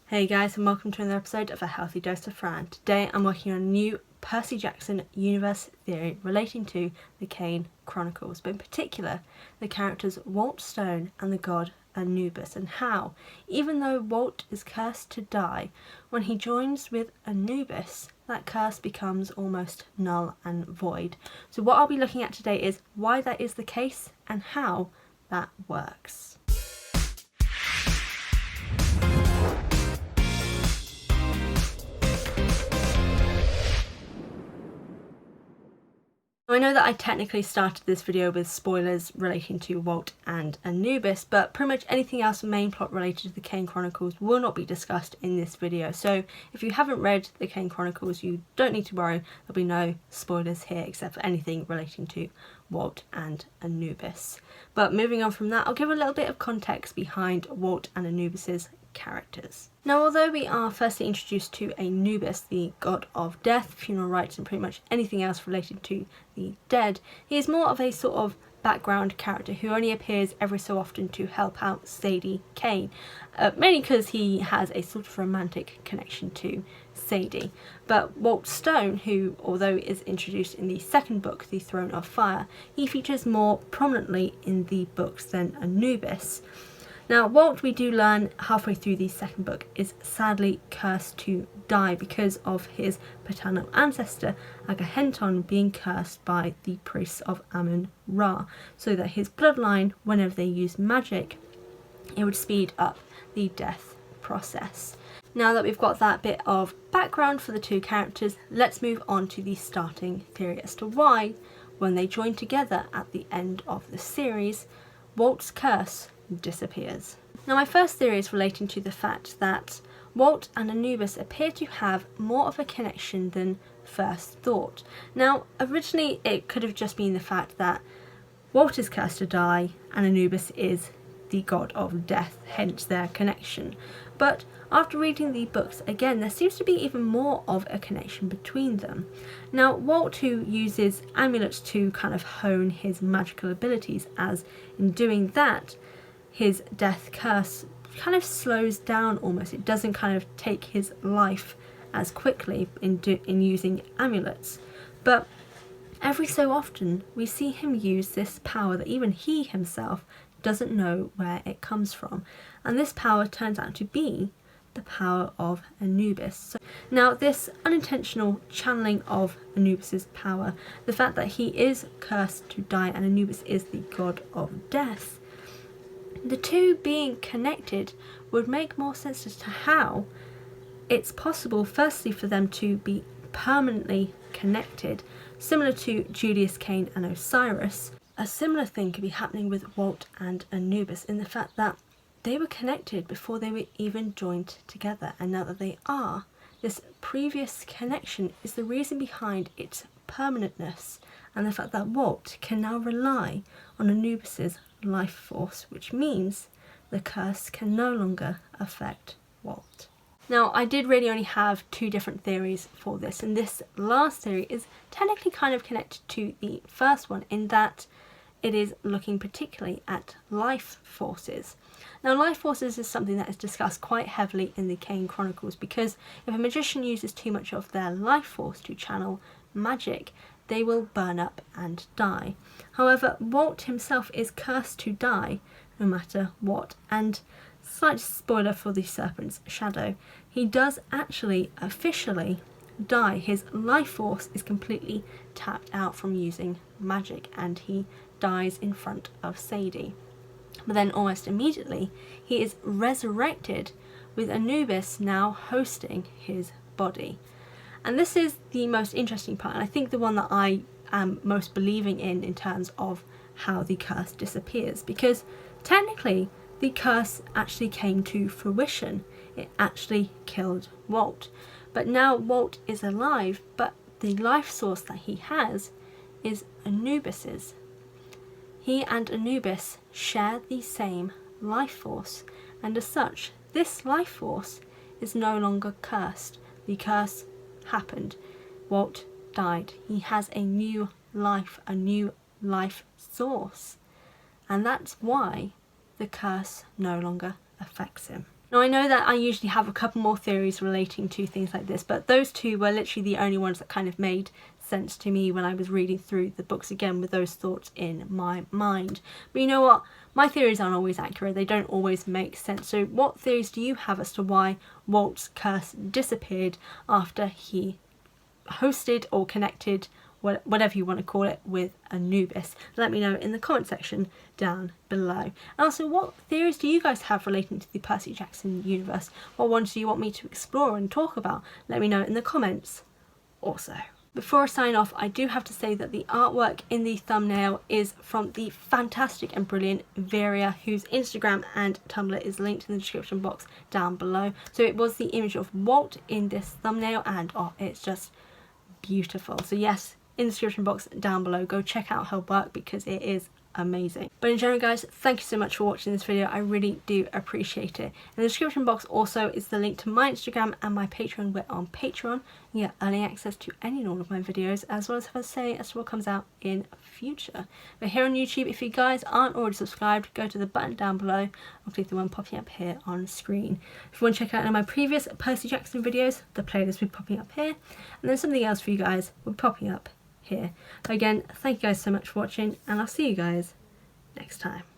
Hey guys, and welcome to another episode of A Healthy Dose of Fran. Today I'm working on a new Percy Jackson universe theory relating to the Kane Chronicles, but in particular the characters Walt Stone and the god Anubis, and how, even though Walt is cursed to die, when he joins with Anubis, that curse becomes almost null and void. So what I'll be looking at today is why that is the case and how that works. I know that I technically started this video with spoilers relating to Walt and Anubis, but pretty much anything else main plot related to the Kane Chronicles will not be discussed in this video. So if you haven't read the Kane Chronicles, you don't need to worry, there'll be no spoilers here except for anything relating to Walt and Anubis. But moving on from that, I'll give a little bit of context behind Walt and Anubis's characters. Now, although we are firstly introduced to Anubis, the god of death, funeral rites and pretty much anything else related to the dead, he is more of a sort of background character who only appears every so often to help out Sadie Kane, mainly because he has a sort of romantic connection to Sadie. But Walt Stone, who although is introduced in the second book, The Throne of Fire, he features more prominently in the books than Anubis. Now, Walt, we do learn halfway through the second book, is sadly cursed to die because of his paternal ancestor Aghahenton being cursed by the priests of Amun-Ra, so that his bloodline, whenever they use magic, it would speed up the death process. Now that we've got that bit of background for the two characters, let's move on to the starting theory as to why, when they join together at the end of the series, Walt's curse disappears. Now, my first theory is relating to the fact that Walt and Anubis appear to have more of a connection than first thought. Now, originally it could have just been the fact that Walt is cursed to die and Anubis is the god of death, hence their connection. But after reading the books again, there seems to be even more of a connection between them. Now, Walt, who uses amulets to kind of hone his magical abilities, as in doing that, his death curse kind of slows down almost. It doesn't kind of take his life as quickly in using amulets. But every so often we see him use this power that even he himself doesn't know where it comes from. And this power turns out to be the power of Anubis. So now, this unintentional channeling of Anubis's power, the fact that he is cursed to die and Anubis is the god of death, the two being connected would make more sense as to how it's possible, firstly, for them to be permanently connected, similar to Julius Kane and Osiris. A similar thing could be happening with Walt and Anubis in the fact that they were connected before they were even joined together, and now that they are, this previous connection is the reason behind its permanentness, and the fact that Walt can now rely on Anubis's life force, which means the curse can no longer affect Walt. Now, I did really only have two different theories for this, and this last theory is technically kind of connected to the first one in that it is looking particularly at life forces. Now, life forces is something that is discussed quite heavily in the Kane Chronicles, because if a magician uses too much of their life force to channel magic, they will burn up and die. However, Walt himself is cursed to die no matter what, and slight spoiler for the Serpent's Shadow, he does actually officially die. His life force is completely tapped out from using magic, and he dies in front of Sadie. But then almost immediately he is resurrected, with Anubis now hosting his body. And this is the most interesting part, and I think the one that I am most believing in terms of how the curse disappears, because technically the curse actually came to fruition. It actually killed Walt. But now Walt is alive, but the life source that he has is Anubis's. He and Anubis share the same life force, and as such, this life force is no longer cursed. The curse happened. Walt died. He has a new life, a new life source, and that's why the curse no longer affects him. Now I know that I usually have a couple more theories relating to things like this, but those two were literally the only ones that kind of made sense to me when I was reading through the books again with those thoughts in my mind. But you know what? My theories aren't always accurate, they don't always make sense. So what theories do you have as to why Walt's curse disappeared after he hosted or connected, whatever you want to call it, with Anubis? Let me know in the comment section down below. And also, what theories do you guys have relating to the Percy Jackson universe? What ones do you want me to explore and talk about? Let me know in the comments also. Before I sign off, I do have to say that the artwork in the thumbnail is from the fantastic and brilliant Varia, whose Instagram and Tumblr is linked in the description box down below. So it was the image of Walt in this thumbnail, and oh, it's just beautiful. So yes, in the description box down below, go check out her work because it is amazing. But in general guys, thank you so much for watching this video, I really do appreciate it. In the description box also is the link to my Instagram and my Patreon. We're on Patreon, you get early access to any and all of my videos, as well as have a say as to what comes out in future. But here on YouTube, if you guys aren't already subscribed, go to the button down below or click the one popping up here on screen. If you want to check out any of my previous Percy Jackson videos, the playlist will be popping up here, and then something else for you guys will be popping up here. Again, thank you guys so much for watching, and I'll see you guys next time.